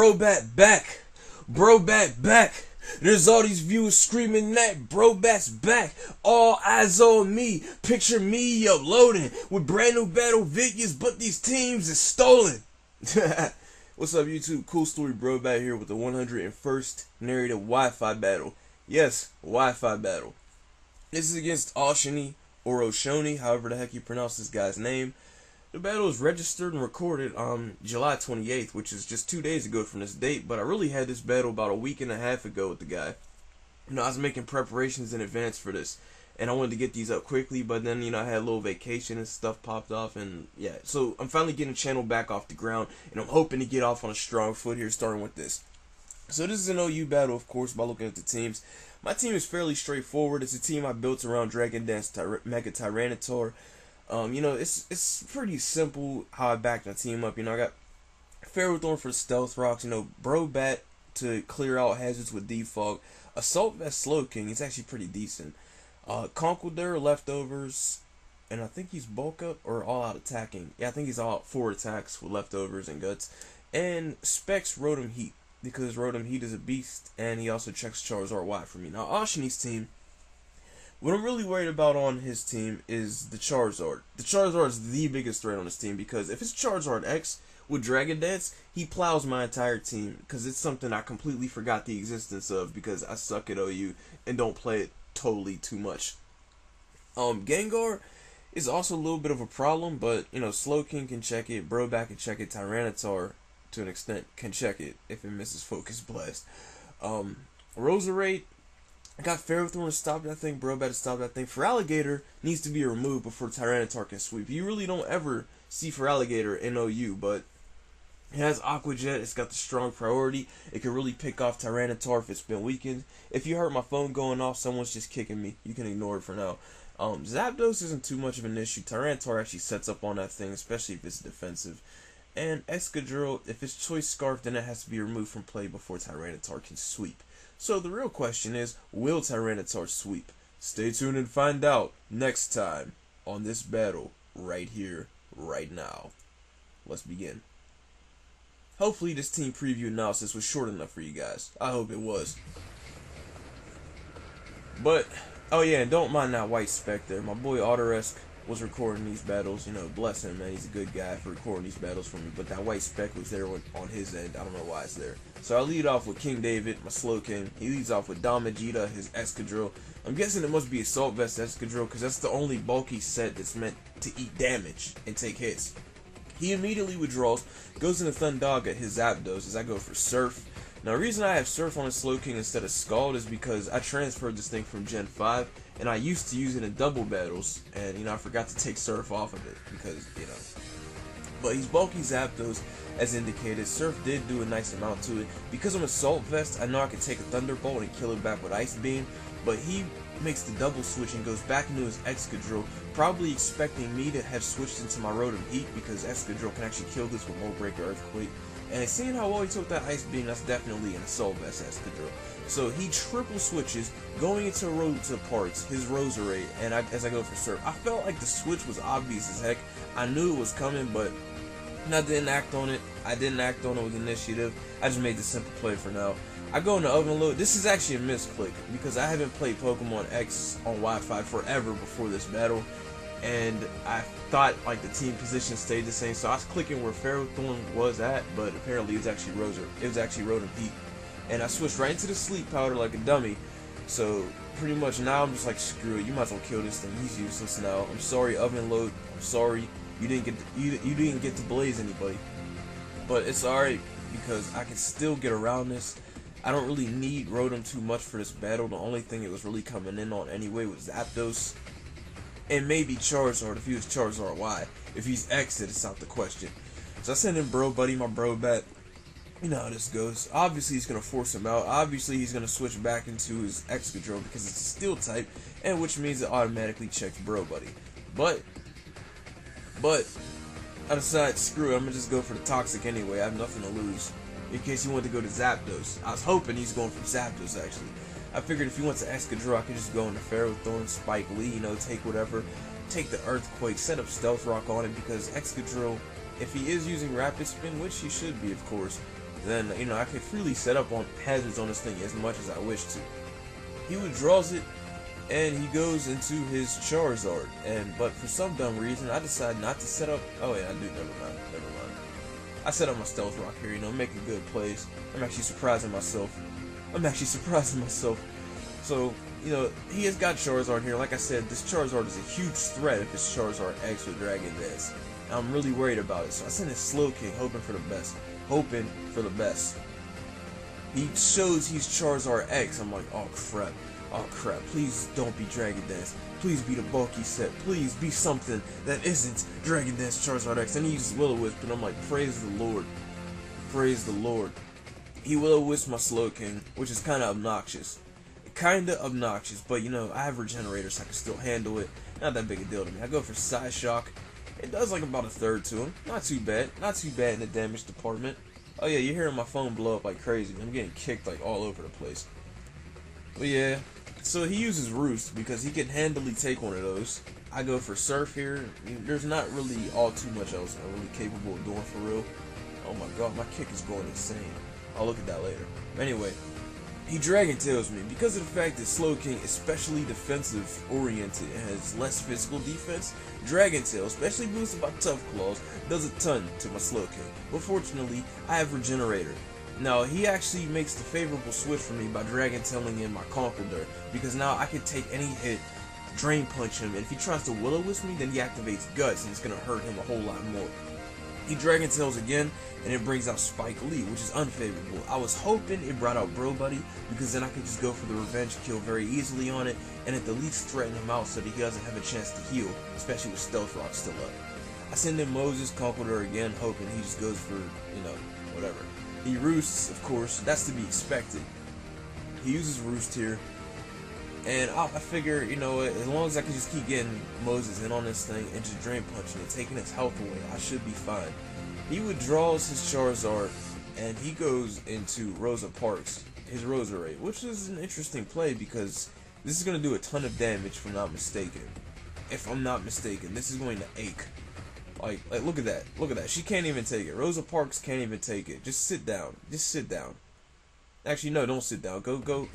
Brobat back. Brobat back. There's all these viewers screaming that Brobat's back. All eyes on me. Picture me uploading with brand new battle videos, but these teams is stolen. What's up, YouTube? CoolStoryBrobat here with the 101st narrated Wi-Fi battle. Yes, Wi-Fi battle. This is against Oshony or Oshony, however the heck you pronounce this guy's name. The battle is registered and recorded on July 28th, which is just 2 days ago from this date, but I really had this battle about a week and a half ago with the guy. You know, I was making preparations in advance for this, and I wanted to get these up quickly, but then, you know, I had a little vacation and stuff popped off, and yeah, so I'm finally getting the channel back off the ground, and I'm hoping to get off on a strong foot here, starting with this. So this is an OU battle, of course, by looking at the teams. My team is fairly straightforward. It's a team I built around Dragon Dance Mega Tyranitar. You know, it's pretty simple how I backed my team up. You know, I got Ferrothorn for Stealth Rocks, you know, Brobat to clear out hazards with Defog. Assault Vest Slowking, it's actually pretty decent. Conquildare leftovers, and I think he's bulk up or all out attacking. Yeah, I think he's all out 4 attacks with leftovers and guts. And Specs Rotom-Heat, because Rotom-Heat is a beast, and he also checks Charizard Y for me. Now, Oshony's team, what I'm really worried about on his team is the Charizard. The Charizard is the biggest threat on his team, because if it's Charizard X with Dragon Dance, he plows my entire team, because it's something I completely forgot the existence of because I suck at OU and don't play it totally too much. Gengar is also a little bit of a problem, but, you know, Slowking can check it, Brobat can check it, Tyranitar, to an extent, can check it if it misses Focus Blast. Roserade, I got Ferrothorn to stop that thing, Brobat to stop that thing. Feraligatr needs to be removed before Tyranitar can sweep. You really don't ever see Feraligatr in OU, but it has Aqua Jet, it's got the strong priority. It can really pick off Tyranitar if it's been weakened. If you heard my phone going off, someone's just kicking me. You can ignore it for now. Zapdos isn't too much of an issue. Tyranitar actually sets up on that thing, especially if it's defensive. And Excadrill, if it's Choice Scarf, then it has to be removed from play before Tyranitar can sweep. So the real question is, will Tyranitar sweep? Stay tuned and find out next time on this battle right here, right now. Let's begin. Hopefully this team preview analysis was short enough for you guys. I hope it was. But, oh yeah, and don't mind that white speck there. My boy Autoresk was recording these battles. You know, bless him, man. He's a good guy for recording these battles for me. But that white speck was there on his end. I don't know why it's there. So I lead off with King David, my Slowking. He leads off with Damajita, his Excadrill. I'm guessing it must be Assault Vest Excadrill, because that's the only bulky set that's meant to eat damage and take hits. He immediately withdraws, goes into Thundog at his Zapdos as I go for Surf. Now, the reason I have Surf on his Slowking instead of Scald is because I transferred this thing from Gen 5, and I used to use it in double battles, and, you know, I forgot to take Surf off of it, because, you know. But he's bulky Zapdos, as indicated. Surf did do a nice amount to it. Because I'm Assault Vest, I know I can take a Thunderbolt and kill it back with Ice Beam, but he makes the double switch and goes back into his Excadrill, probably expecting me to have switched into my Rotom-Heat, because Excadrill can actually kill this with Mold Breaker Earthquake. And seeing how well he took that Ice Beam, that's definitely an Assault Vest Excadrill. So he triple switches, going into parts, his Roserade, and as I go for Surf. I felt like the switch was obvious as heck. I knew it was coming, but I didn't act on it. I didn't act on it with initiative. I just made the simple play for now. I go into Oven Load. This is actually a misclick, because I haven't played Pokemon X on Wi-Fi forever before this battle, and I thought like the team position stayed the same, so I was clicking where Ferrothorn was at, but apparently it was actually Rotom-Heat, and I switched right into the Sleep Powder like a dummy. So pretty much now I'm just like, screw it, you might as well kill this thing. He's useless now. I'm sorry, Oven Load. I'm sorry you didn't get to blaze anybody, but it's alright because I can still get around this. I don't really need Rotom too much for this battle. The only thing it was really coming in on anyway was Zapdos. And maybe Charizard if he was Charizard Y. If he's X, it's out the question. So I send in Bro Buddy, my Brobat. You know how this goes. Obviously he's going to force him out. Obviously he's going to switch back into his Excadrill because it's a Steel type. And which means it automatically checks Bro Buddy. But I decided, screw it, I'm going to just go for the Toxic anyway. I have nothing to lose. In case he wanted to go to Zapdos. I was hoping he's going for Zapdos, actually. I figured if he went to Excadrill, I could just go into Ferrothorn, Spike Lee, you know, take whatever. Take the Earthquake, set up Stealth Rock on it, because Excadrill, if he is using Rapid Spin, which he should be, of course, then, you know, I could freely set up on hazards on this thing as much as I wish to. He withdraws it, and he goes into his Charizard, but for some dumb reason, I decide not to set up. Oh yeah, I do. Never mind. I set up my Stealth Rock here, you know, making good plays. I'm actually surprising myself. So, you know, he has got Charizard here. Like I said, this Charizard is a huge threat if it's Charizard X with Dragon Dance. I'm really worried about it, so I send his Slowking, hoping for the best. He shows he's Charizard X. I'm like, oh crap, please don't be Dragon Dance. Please be the bulky set. Please be something that isn't Dragon Dance Charizard X. And he uses Will-O-Wisp, and I'm like, praise the Lord. He Will-O-Wisp my Slowking, which is kind of obnoxious. But you know, I have Regenerator, so I can still handle it. Not that big a deal to me. I go for Side Shock. It does like about a third to him. Not too bad in the damage department. Oh yeah, you're hearing my phone blow up like crazy. I'm getting kicked like all over the place. But yeah, so he uses Roost because he can handily take one of those. I go for Surf here. There's not really all too much else I'm really capable of doing for real. Oh my god, my kick is going insane. I'll look at that later. Anyway, he Dragon Tails me because of the fact that Slowking is specially defensive oriented and has less physical defense. Dragon Tail, especially boosted by Tough Claws, does a ton to my Slowking. But fortunately, I have Regenerator. Now, he actually makes the favorable switch for me by Dragon Tailing in my Conkeldurr, because now I can take any hit, Drain Punch him, and if he tries to Will-O-Wisp me, then he activates Guts, and it's going to hurt him a whole lot more. He Dragon Tails again, and it brings out Spike Lee, which is unfavorable. I was hoping it brought out Bro Buddy, because then I could just go for the revenge kill very easily on it, and at the least threaten him out so that he doesn't have a chance to heal, especially with Stealth Rock still up. I send in Moses, Conkeldurr again, hoping he just goes for, you know, whatever. He Roosts, of course, that's to be expected. He uses Roost here, and I figure, you know, as long as I can just keep getting Moses in on this thing and just Drain Punching it, taking his health away, I should be fine. He withdraws his Charizard, and he goes into Rosa Parks, his Roserade, which is an interesting play because this is going to do a ton of damage if I'm not mistaken. This is going to ache. Like look at that. She can't even take it. Rosa Parks can't even take it. Just sit down. Actually, no, don't sit down. Go.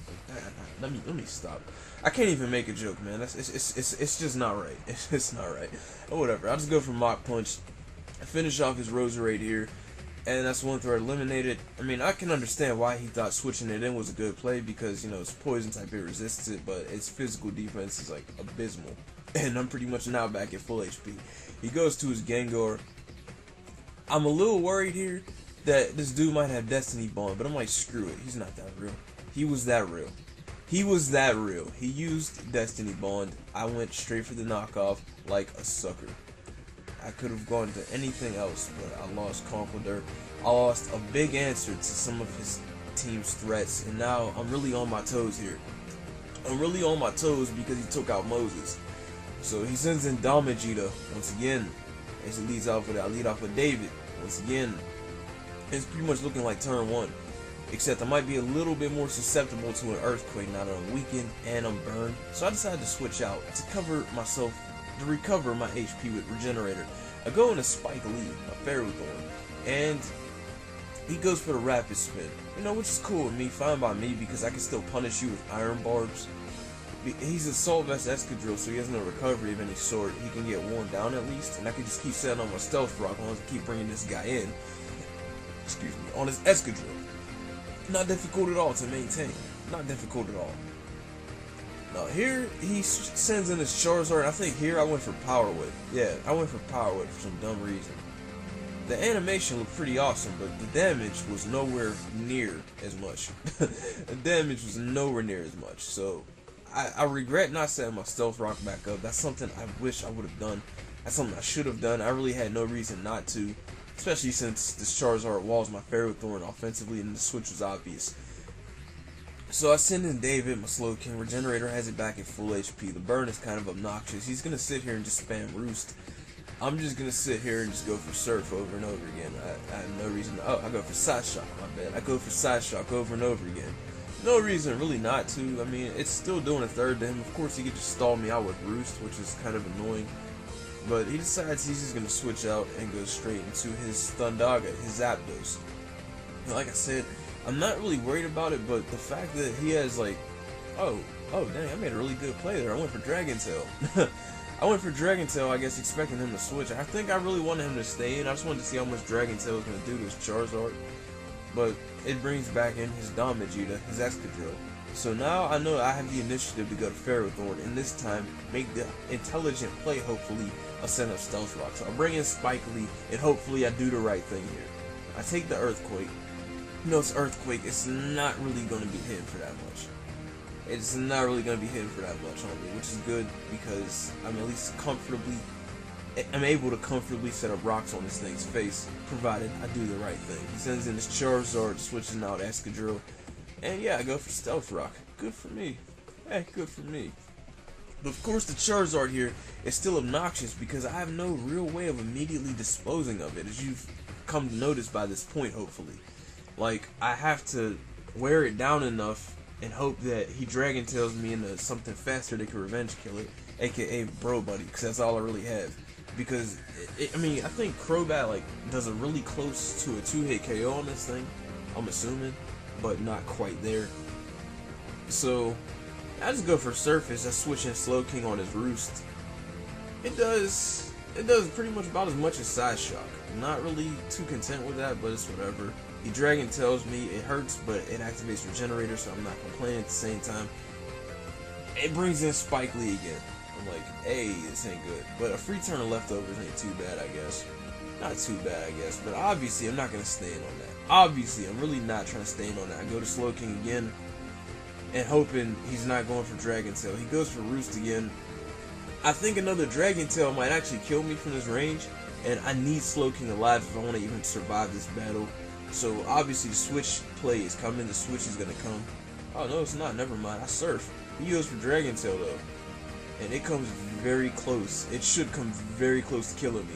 Let me stop. I can't even make a joke, man. It's just not right. It's not right. Or whatever. I'll just go for Mach Punch. Finish off his Roserade here, and that's one threat eliminated. I mean, I can understand why he thought switching it in was a good play because, you know, it's poison type, it resists it, but its physical defense is like abysmal. And I'm pretty much now back at full HP. He goes to his Gengar. I'm a little worried here that this dude might have Destiny Bond, but I'm like, screw it. He's not that real. He was that real. He used Destiny Bond. I went straight for the knockoff like a sucker. I could have gone to anything else, but I lost Conkeldurr. I lost a big answer to some of his team's threats, and now I'm really on my toes here. I'm really on my toes because he took out Moses. So he sends in Damagita once again. As he leads off with it, I lead off with David once again. It's pretty much looking like turn 1. Except I might be a little bit more susceptible to an Earthquake now that I'm weakened and I'm burned. So I decided to switch out to cover myself, to recover my HP with Regenerator. I go into Spike Lee, a Ferrothorn, and he goes for the Rapid Spin. You know, which is cool with me, fine by me, because I can still punish you with Iron Barbs. He's a Assault Vest Escadrille, so he has no recovery of any sort. He can get worn down at least, and I can just keep setting on my Stealth Rock as long as I keep bringing this guy in. Excuse me, on his Escadrille. Not difficult at all to maintain. Not difficult at all. Now here, he sends in his Charizard, and I think here I went for Power Whip. Yeah, I went for Power Whip for some dumb reason. The animation looked pretty awesome, but the damage was nowhere near as much. The damage was nowhere near as much, so I regret not setting my Stealth Rock back up. That's something I wish I would have done. That's something I should have done. I really had no reason not to, especially since this Charizard walls my Ferrothorn offensively and the switch was obvious. So I send in David, my Slowking. Regenerator has it back at full HP. The burn is kind of obnoxious. He's going to sit here and just spam Roost. I'm just going to sit here and just go for Surf over and over again. I have no reason to, I go for Side Shock, my bad. I go for Side Shock over and over again. No reason really not to. I mean, it's still doing a third to him. Of course, he could just stall me out with Roost, which is kind of annoying. But he decides he's just going to switch out and go straight into his Thundaga, his Zapdos. Like I said, I'm not really worried about it, but the fact that he has like, oh dang, I made a really good play there. I went for Dragon Tail. I went for Dragon Tail, I guess, expecting him to switch. I think I really wanted him to stay in. I just wanted to see how much Dragon Tail was going to do to his Charizard. But it brings back in his Damajita, his Excadrill. So now I know I have the initiative to go to Ferrothorn, and this time make the intelligent play, hopefully, a send up Stealth Rock. So I bring in Spike Lee, and hopefully I do the right thing here. I take the Earthquake. You know, it's Earthquake, it's not really going to be hitting for that much. It's not really going to be hitting for that much on me, which is good because I'm at least I'm able to comfortably set up rocks on this thing's face, provided I do the right thing. He sends in his Charizard, switching out Excadrill, and yeah, I go for Stealth Rock. Good for me. Hey, good for me. But of course the Charizard here is still obnoxious because I have no real way of immediately disposing of it, as you've come to notice by this point, hopefully. Like, I have to wear it down enough and hope that he Dragon Tails me into something faster that can revenge kill it, aka Bro Buddy, because that's all I really have. Because, I mean, I think Crobat, like, does a really close to a 2-hit KO on this thing, I'm assuming, but not quite there. So, I just go for Surface. I switch in Slowking on his Roost. It does pretty much about as much as Side Shock. I'm not really too content with that, but it's whatever. He Dragon Tails me, it hurts, but it activates Regenerator, so I'm not complaining at the same time. It brings in Spike Lee again. I'm like, hey, this ain't good. But a free turn of leftovers ain't too bad, I guess. Not too bad, I guess. But obviously, I'm not going to stay in on that. Obviously, I'm really not trying to stay in on that. I go to Slowking again, and hoping he's not going for Dragon Tail. He goes for Roost again. I think another Dragon Tail might actually kill me from this range, and I need Slowking alive if I want to even survive this battle. So obviously the switch play is coming, the switch is gonna come. Oh no, it's not, never mind, I surf. He goes for Dragon Tail though. And it comes very close. It should come very close to killing me.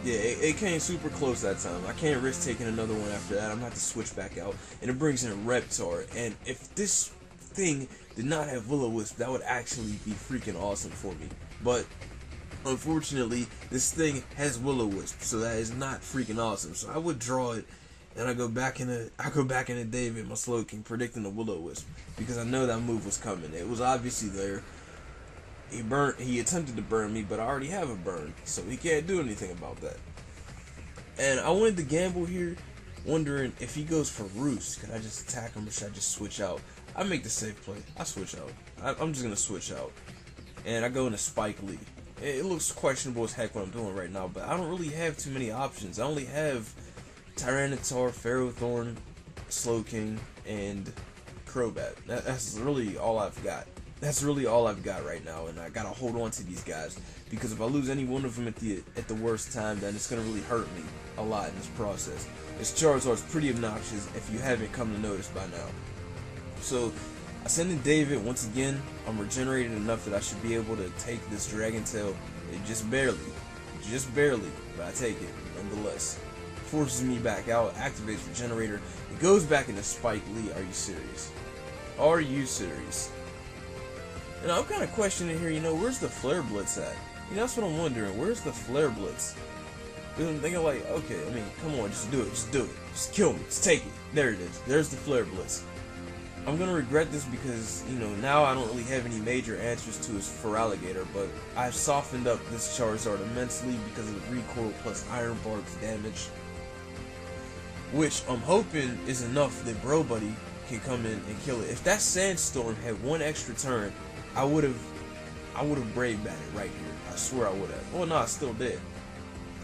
Yeah, it came super close that time. I can't risk taking another one after that. I'm gonna have to switch back out. And it brings in a Reptar. And if this thing did not have Will-O-Wisp, that would actually be freaking awesome for me. But unfortunately, this thing has Will-O-Wisp, so that is not freaking awesome. So I would draw it, and I go back into David, my Slowking, predicting the Will-O-Wisp, because I know that move was coming. It was obviously there. He attempted to burn me, but I already have a burn, so he can't do anything about that. And I wanted to gamble here, wondering if he goes for Roost, could I just attack him or should I just switch out? I make the safe play. I switch out. I'm just gonna switch out, and I go into Spike Lee. It looks questionable as heck what I'm doing right now, but I don't really have too many options. I only have Tyranitar, Ferrothorn, Slowking, and Crobat. That's really all I've got. That's really all I've got right now, and I gotta hold on to these guys, because if I lose any one of them at the worst time, then it's gonna really hurt me a lot in this process. This Charizard's pretty obnoxious if you haven't come to notice by now. So I send in David once again. I'm regenerated enough that I should be able to take this Dragon Tail. Just barely, but I take it nonetheless. Forces me back out, activates Regenerator. It goes back into Spike Lee. Are you serious? Are you serious? And I'm kind of questioning here, where's the Flare Blitz at? That's what I'm wondering. Where's the Flare Blitz? Because I'm thinking like, okay, I mean, come on, just do it. Just kill me. Just take it. There it is. There's the Flare Blitz. I'm going to regret this because, now I don't really have any major answers to his Feraligatr, but I've softened up this Charizard immensely because of the recoil plus Iron Barb's damage, which I'm hoping is enough that Bro Buddy can come in and kill it. If that Sandstorm had one extra turn, I would have Brave Batted right here. I swear I would have. Well, no, I still did.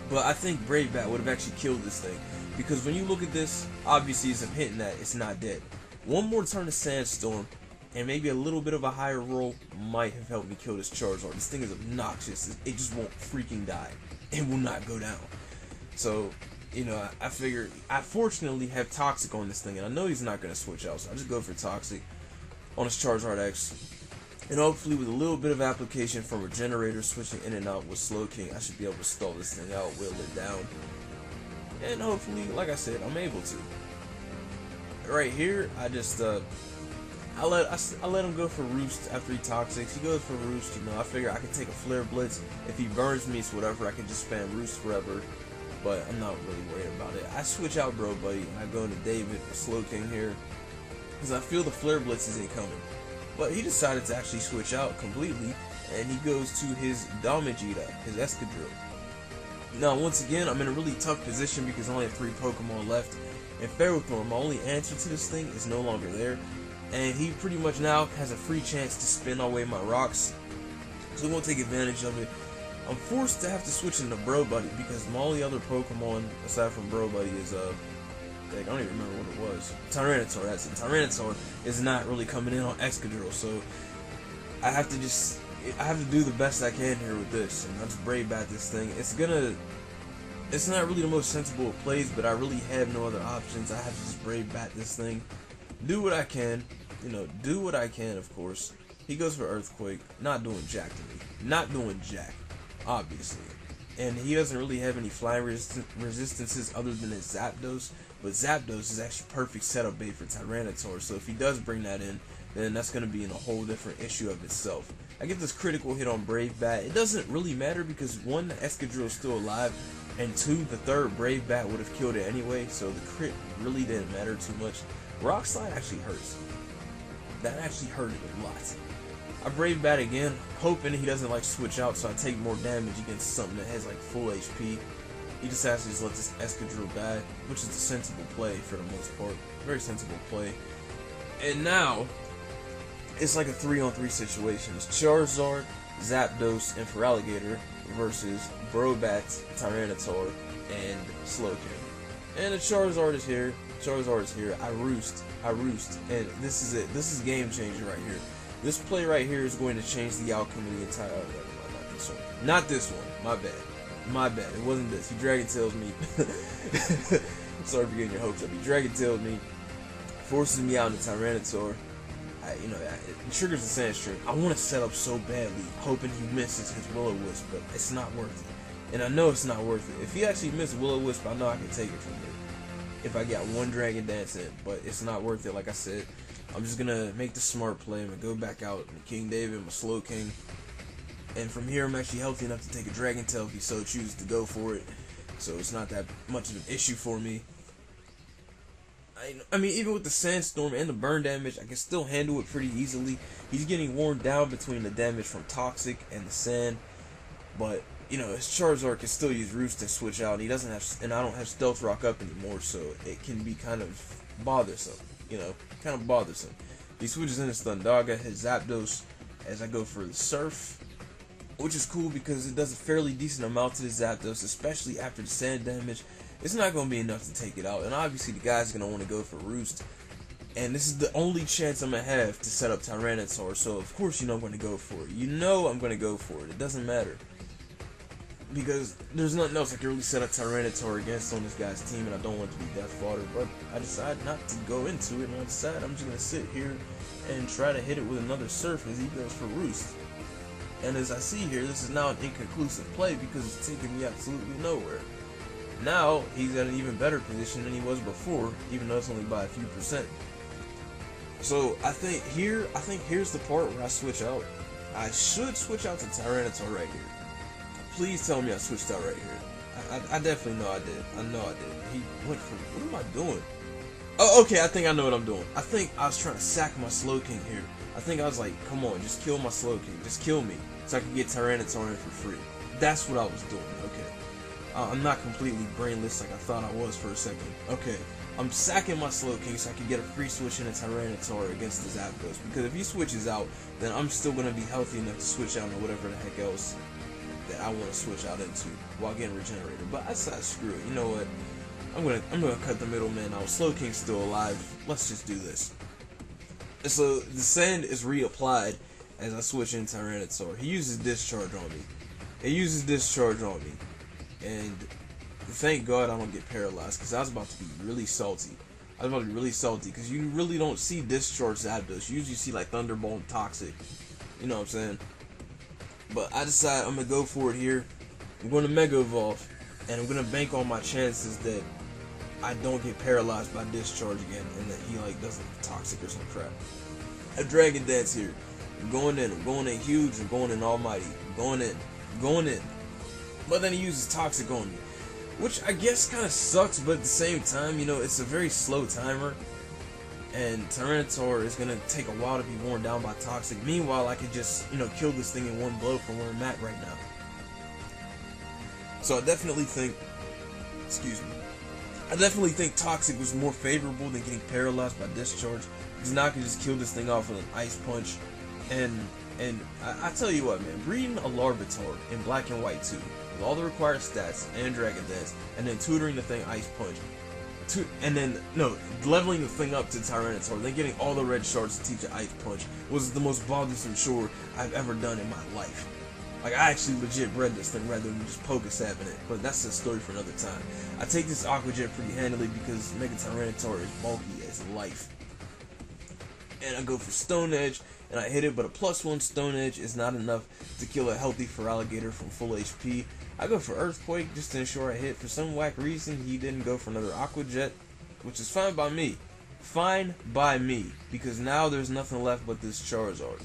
But I think Brave Bat would have actually killed this thing, because when you look at this, obviously as I'm hitting that, it's not dead. One more turn of Sandstorm, and maybe a little bit of a higher roll might have helped me kill this Charizard. This thing is obnoxious. It just won't freaking die. It will not go down. So, I figure, I fortunately have Toxic on this thing, and I know he's not going to switch out, so I just go for Toxic on his Charizard X. And hopefully with a little bit of application from Regenerator, switching in and out with Slowking, I should be able to stall this thing out, whittle it down. And hopefully, like I said, I'm able to. Right here, I just I let him go for Roost after he Toxics. He goes for Roost, I figure I can take a Flare Blitz. If he burns me, it's whatever. I can just spam Roost forever. but I'm not really worried about it. I switch out Bro Buddy and I go into David, the Slow King here, because I feel the Flare Blitz isn't coming. But he decided to actually switch out completely, and he goes to his Damage Eater, his Escadrille. Now, once again, I'm in a really tough position because I only have 3 Pokemon left, and Ferrothorn, my only answer to this thing, is no longer there, and he pretty much now has a free chance to spin away my rocks, so I'm going to take advantage of it. I'm forced to have to switch into Bro Buddy because my only other Pokemon, aside from Bro Buddy, is, I don't even remember what it was. Tyranitar, that's it. Tyranitar is not really coming in on Excadrill, so I have to do the best I can here with this, and I'll just Brave Bat this thing. It's not really the most sensible of plays, but I really have no other options. I have to just Brave Bat this thing, do what I can, do what I can, of course. He goes for Earthquake, not doing jack to me, not doing jack, obviously. And he doesn't really have any fly resistances other than his Zapdos, but Zapdos is actually perfect setup bait for Tyranitar, so if he does bring that in, then that's going to be in a whole different issue of itself. I get this critical hit on Brave Bat. It doesn't really matter because 1, the Escadrill is still alive, and 2, the 3rd Brave Bat would have killed it anyway, so the crit really didn't matter too much. Rock Slide actually hurts. That actually hurted a lot. I Brave Bat again, hoping he doesn't switch out so I take more damage against something that has full HP. He decides to just let this Escadrill die, which is a sensible play for the most part. Very sensible play. And now, it's like a 3-on-3 situation. It's Charizard, Zapdos, and Feraligatr versus Brobat, Tyranitar, and Slowking. And the Charizard is here. I roost, and this is it. This is game changer right here. This play right here is going to change the outcome of the entire. Not this one. My bad. It wasn't this. He Dragon Tails me. Sorry for getting your hopes up. He Dragon Tails me, forces me out into Tyranitar. It triggers the Sandstream. I want to set up so badly, hoping he misses his Will-O-Wisp, but it's not worth it. And I know it's not worth it. If he actually missed Will-O-Wisp, I know I can take it from here. If I got 1 Dragon Dance in, but it's not worth it. Like I said, I'm just gonna make the smart play. I'm gonna go back out, King David, my Slow King, and from here I'm actually healthy enough to take a Dragon Tail if he so chooses to go for it. So it's not that much of an issue for me. I mean, even with the Sandstorm and the burn damage, I can still handle it pretty easily. He's getting worn down between the damage from Toxic and the Sand, but his Charizard can still use Roost and switch out. And he doesn't have, and I don't have Stealth Rock up anymore, so it can be kind of bothersome. He switches into Stundaga, his Zapdos, as I go for the Surf, which is cool because it does a fairly decent amount to the Zapdos, especially after the Sand damage. It's not going to be enough to take it out, and obviously the guy's going to want to go for Roost, and this is the only chance I'm going to have to set up Tyranitar, so of course I'm going to go for it. I'm going to go for it. It doesn't matter, because there's nothing else I can really set up Tyranitar against on this guy's team, and I don't want it to be death fodder, but I decide not to go into it, and I decide I'm just going to sit here and try to hit it with another Surf as he goes for Roost. And as I see here, this is now an inconclusive play because it's taking me absolutely nowhere. Now, he's at an even better position than he was before, even though it's only by a few %. So, I think here's the part where I switch out. I should switch out to Tyranitar right here. Please tell me I switched out right here. I definitely know I did. I know I did. He went for, what am I doing? Oh, okay, I think I know what I'm doing. I think I was trying to sack my Slow King here. I think I was like, come on, just kill my Slow King. Just kill me, so I can get Tyranitar in for free. That's what I was doing, okay. I'm not completely brainless like I thought I was for a second. Okay, I'm sacking my Slow King so I can get a free switch in a Tyranitar against the Zapdos. Because if he switches out, then I'm still going to be healthy enough to switch out into whatever the heck else that I want to switch out into while getting regenerated. But I decided, screw it. You know what? I'm gonna cut the middleman out. Slow King's still alive. Let's just do this. And so the Sand is reapplied as I switch in Tyranitar. He uses Discharge on me. And thank God I don't get paralyzed, because I was about to be really salty. Because you really don't see Discharge Zapdos. You usually see Thunderbolt and Toxic. You know what I'm saying? But I decide I'm going to go for it here. I'm going to Mega Evolve, and I'm going to bank on my chances that I don't get paralyzed by Discharge again, and that he doesn't Toxic or some crap. A Dragon Dance here. I'm going in huge, I'm going in almighty. I'm going in. But then he uses Toxic on me, which I guess kind of sucks, but at the same time, you know, it's a very slow timer, and Tyranitar is gonna take a while to be worn down by Toxic. Meanwhile, I could just, you know, kill this thing in one blow from where I'm at right now. So I definitely think, I definitely think Toxic was more favorable than getting paralyzed by Discharge, because now I can just kill this thing off with an Ice Punch. And I tell you what, man, breeding a Larvitar in Black and White 2, with all the required stats and Dragon Dance, and then tutoring the thing Ice Punch, leveling the thing up to Tyranitar, then getting all the red shards to teach it Ice Punch was the most bothersome chore I've ever done in my life. Like, I actually legit bred this thing rather than just poke-sapping it, but that's a story for another time. I take this Aqua Jet pretty handily because Mega Tyranitar is bulky as life. And I go for Stone Edge, and I hit it, but a +1 Stone Edge is not enough to kill a healthy Feraligatr from full HP. I go for Earthquake just to ensure I hit. For some whack reason, he didn't go for another Aqua Jet, which is fine by me. Fine by me, because now there's nothing left but this Charizard.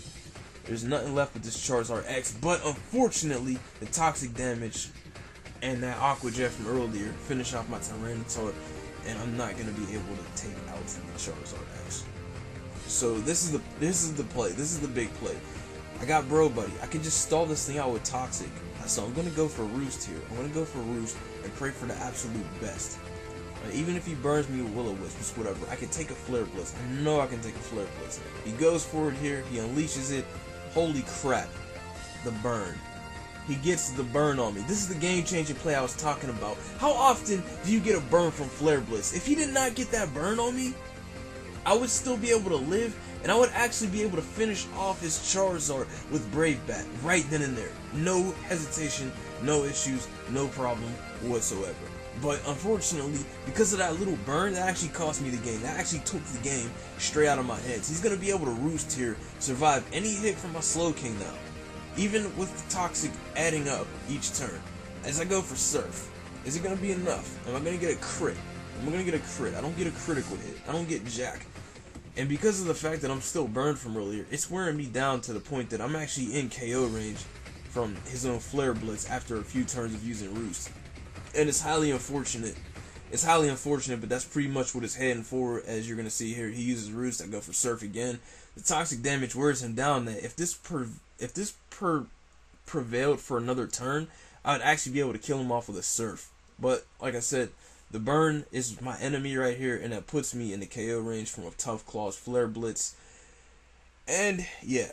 There's nothing left but this Charizard X, but unfortunately, the toxic damage and that Aqua Jet from earlier finish off my Tyranitar, and I'm not going to be able to take out the Charizard X. So this is the play. This is the big play. I got Bro Buddy. I can just stall this thing out with Toxic. So I'm going to go for Roost here. I'm going to go for Roost and pray for the absolute best. Even if he burns me with Will-O-Wisp, it's whatever. I can take a Flare Blitz. I know I can take a Flare Blitz. He goes for it here. He unleashes it. Holy crap. The burn. He gets the burn on me. This is the game-changing play I was talking about. How often do you get a burn from Flare Blitz? If he did not get that burn on me, I would still be able to live, and I would actually be able to finish off his Charizard with Brave Bat right then and there. No hesitation, no issues, no problem whatsoever. But unfortunately, because of that little burn, that actually cost me the game. That actually took the game straight out of my hands. He's going to be able to Roost here, survive any hit from my Slowking now, even with the Toxic adding up each turn. As I go for Surf, is it going to be enough? Am I going to get a crit? I'm going to get a crit. I don't get a critical hit. I don't get Jack. And because of the fact that I'm still burned from earlier, it's wearing me down to the point that I'm actually in KO range from his own Flare Blitz after a few turns of using Roost. And it's highly unfortunate. It's highly unfortunate, but that's pretty much what it's heading for, as you're going to see here. He uses Roost. I go for Surf again. The toxic damage wears him down that if this prevailed for another turn, I would actually be able to kill him off with a Surf. But, like I said, the burn is my enemy right here, and that puts me in the KO range from a Tough Claws Flare Blitz. And, yeah.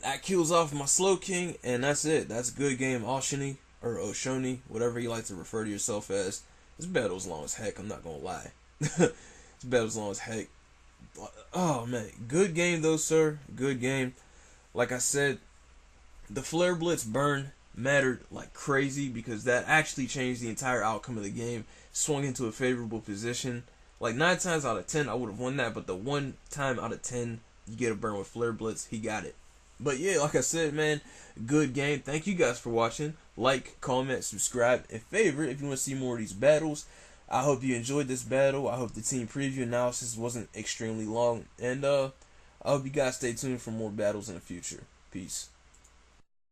That kills off my Slowking, and that's it. That's a good game, Oshony, or Oshony, whatever you like to refer to yourself as. This battle's long as heck, I'm not gonna lie. This battle's long as heck. Oh, man. Good game, though, sir. Good game. Like I said, the Flare Blitz burn mattered like crazy because that actually changed the entire outcome of the game. Swung into a favorable position. Like 9 times out of 10 I would have won that, but the 1 time out of 10 you get a burn with Flare Blitz, he got it. But yeah, like I said, man, good game. Thank you guys for watching. Like, comment, subscribe, and favorite if you want to see more of these battles. I hope you enjoyed this battle. I hope the team preview analysis wasn't extremely long, and I hope you guys stay tuned for more battles in the future. Peace.